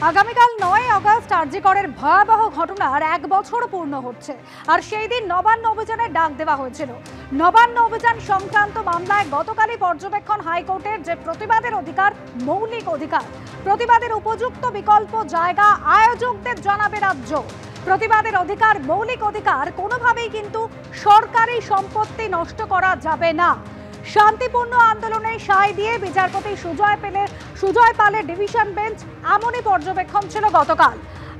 আগামীকাল ৯ আগস্ট আরজিকরের ভয়াবহ ঘটনার ১ বছর পূর্ণ হচ্ছে। আর সেই দিন নবান্ন অভিযানের ডাক দেওয়া হয়েছিল। নবান্ন অভিযান সংক্রান্ত মামলায় গতকালই পর্যবেক্ষণ হাইকোর্টের যে প্রতিবাদের অধিকার মৌলিক অধিকার, প্রতিবাদের উপযুক্ত বিকল্প জায়গা আয়োজকদের জানাবে রাজ্য। প্রতিবাদের অধিকার মৌলিক অধিকার, কোনোভাবেই কিন্তু সরকারি সম্পত্তি নষ্ট করা যাবে না। শান্তিপূর্ণ আন্দোলনে সায় দিয়ে বিচারপতি সুজয় পালের ডিভিশন বেঞ্চ এমনই পর্যবেক্ষণ ছিল গতকাল।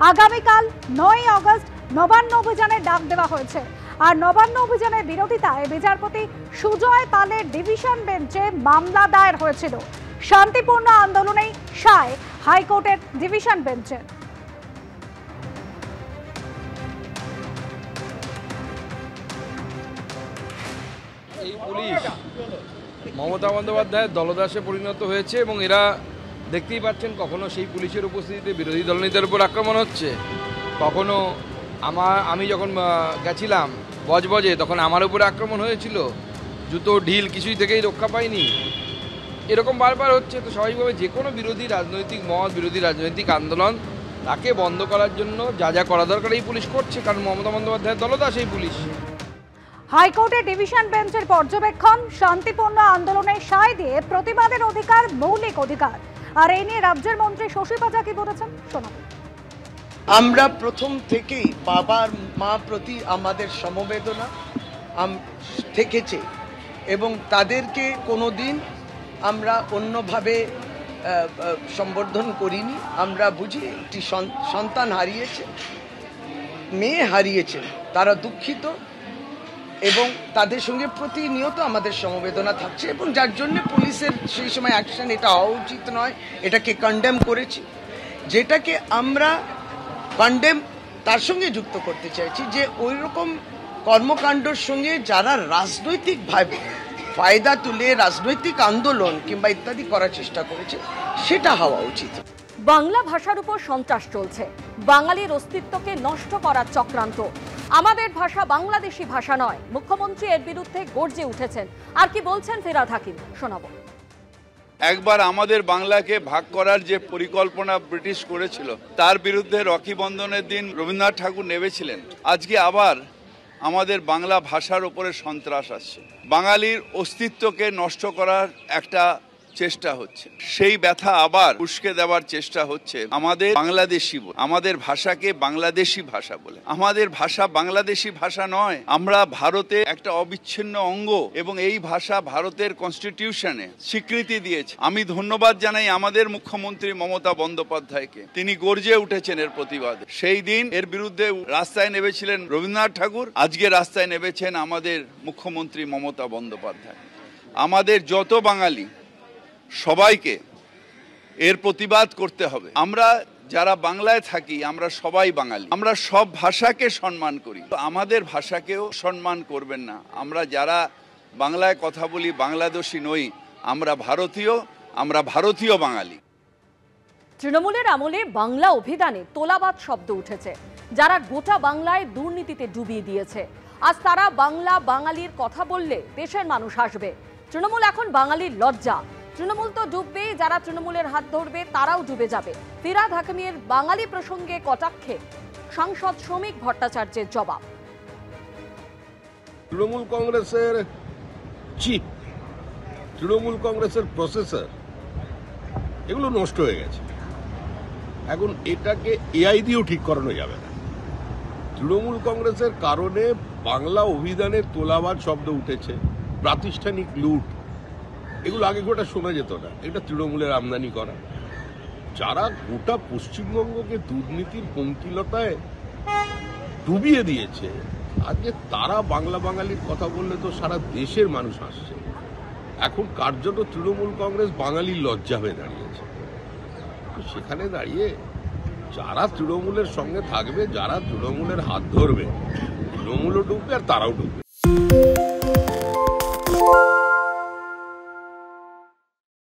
আগামীকাল ৯ আগস্ট নবান্ন অভিযানের ডাক দেওয়া হয়েছে। আর নবান্ন অভিযানের বিরোধিতায় বিচারপতি সুজয় পালের ডিভিশন বেঞ্চে মামলা দায়ের হয়েছিল। শান্তিপূর্ণ আন্দোলনেই সায় হাইকোর্টের ডিভিশন বেঞ্চের। এই পুলিশ মমতা বন্দ্যোপাধ্যায়ের দলদাসে পরিণত হয়েছে এবং এরা দেখতেই পাচ্ছেন কখনো সেই পুলিশের উপস্থিতিতে বিরোধী দলনেতার উপর আক্রমণ হচ্ছে, কখনো আমি যখন গেছিলাম বজবজে তখন আমার উপরে আক্রমণ হয়েছিল, জুতো ঢিল কিছুই থেকেই রক্ষা পাইনি। এরকম বারবার হচ্ছে। তো স্বাভাবিকভাবে যে কোনো বিরোধী রাজনৈতিক মত, বিরোধী রাজনৈতিক আন্দোলন তাকে বন্ধ করার জন্য যা যা করা দরকার এই পুলিশ করছে, কারণ মমতা বন্দ্যোপাধ্যায়ের দলদাস এই পুলিশ। হাইকোর্টের ডিভিশন বেঞ্চের পর্যবেক্ষণ, শান্তিপূর্ণ আন্দোলনে সায় দিয়ে প্রতিবাদের অধিকার মৌলিক অধিকার। আর এই নিয়ে রাজ্যের মন্ত্রী শশী পাজা কি বলেছেন শোনাবো। আমরা প্রথম থেকেই বাবার মা প্রতি আমাদের সমবেদনা থেকেছে এবং তাদেরকে কোনোদিন আমরা অন্যভাবে সম্বোধন করিনি। আমরা বুঝি একটি সন্তান হারিয়েছে, মেয়ে হারিয়েছে, তারা দুঃখিত এবং তাদের সঙ্গে প্রতিনিয়ত আমাদের সমবেদনা থাকছে এবং যার জন্য পুলিশের সেই সময় অ্যাকশন এটা হওয়া উচিত নয়, এটাকে কন্ডেম করেছি। যেটাকে আমরা কন্ডেম তার সঙ্গে যুক্ত করতে চাইছি যে ওই রকম কর্মকাণ্ডের সঙ্গে যারা রাজনৈতিকভাবে ফায়দা তুলে রাজনৈতিক আন্দোলন কিংবা ইত্যাদি করার চেষ্টা করেছে সেটা হওয়া উচিত। বাংলা ভাষার উপর সন্ত্রাস চলছে, বাঙালির অস্তিত্বকে নষ্ট করার চক্রান্ত। আমাদের ভাষা বাংলাদেশি ভাষা নয়। মুখ্যমন্ত্রী এর বিরুদ্ধে গর্জে উঠেছেন। আর কি বলছেন ফিরহাদ হাকিম শোনাবো। একবার আমাদের বাংলাকে ভাগ করার যে পরিকল্পনা ব্রিটিশ করেছিল তার বিরুদ্ধে রকি বন্ধনের দিন রবীন্দ্রনাথ ঠাকুর নেমেছিলেন। আজকে আবার আমাদের বাংলা ভাষার উপরে সন্ত্রাস আসছে, বাঙালির অস্তিত্বকে নষ্ট করার একটা চেষ্টা হচ্ছে, সেই ব্যথা আবার উস্কে দেওয়ার চেষ্টা হচ্ছে। আমাদের বাংলাদেশি, আমাদের ভাষাকে বাংলাদেশি ভাষা বলে। আমাদের ভাষা বাংলাদেশি ভাষা নয়, আমরা ভারতের একটা অবিচ্ছিন্ন অঙ্গ এবং এই ভাষা ভারতের কনস্টিটিউশনে স্বীকৃতি দিয়েছে। আমি ধন্যবাদ জানাই আমাদের মুখ্যমন্ত্রী মমতা বন্দ্যোপাধ্যায়কে, তিনি গর্জে উঠেছেন এর প্রতিবাদে। সেই দিন এর বিরুদ্ধে রাস্তায় নেমেছিলেন রবীন্দ্রনাথ ঠাকুর, আজকে রাস্তায় নেমেছেন আমাদের মুখ্যমন্ত্রী মমতা বন্দ্যোপাধ্যায়। আমাদের যত বাঙালি সবাইকে এর প্রতিবাদ করতে হবে। আমরা যারা বাংলায় থাকি আমরা সবাই বাঙালি, আমরা সব ভাষাকে সম্মান করি, আমাদের ভাষাকেও সম্মান করবেন না? আমরা যারা বাংলায় কথা বলি বাংলাদেশি নই, আমরা ভারতীয় বাঙালি। তৃণমূলের আমলে বাংলা অভিধানে তোলাবাদ শব্দ উঠেছে, যারা গোটা বাংলায় দুর্নীতিতে ডুবিয়ে দিয়েছে। আজ তারা বাংলা বাঙালির কথা বললে দেশের মানুষ হাসবে। তৃণমূল এখন বাঙালির লজ্জা। তৃণমূল তো ডুববে, যারা তৃণমূলের হাত ধরবে তারাও ডুবে যাবে। ফিরহাদ হাকিমের বাঙালি প্রসঙ্গে কটাক্ষে সাংসদ শ্রমিক ভট্টাচার্যের জবাব। তৃণমূল কংগ্রেসের চিপ, তৃণমূল কংগ্রেসের প্রসেসর, এগুলো নষ্ট হয়ে গেছে। এখন এটাকে এআই দিয়েও ঠিক করানো যাবে না। তৃণমূল কংগ্রেসের কারণে বাংলা অভিধানের তোলাবাদ শব্দ উঠেছে, প্রাতিষ্ঠানিক লুট, এগুলো আগে গোটা শোনা যেত না। এটা তৃণমূলের আমদানি করা। যারা গোটা পশ্চিমবঙ্গকে দুর্নীতির পঙ্কিলতায় ডুবিয়ে দিয়েছে, আজকে তারা বাংলা বাঙালির কথা বললে তো সারা দেশের মানুষ আসছে। এখন কার্যত তৃণমূল কংগ্রেস বাঙালির লজ্জা হয়ে দাঁড়িয়েছে। সেখানে দাঁড়িয়ে যারা তৃণমূলের সঙ্গে থাকবে, যারা তৃণমূলের হাত ধরবে, তৃণমূলও ডুববে আর তারাও ডুববে।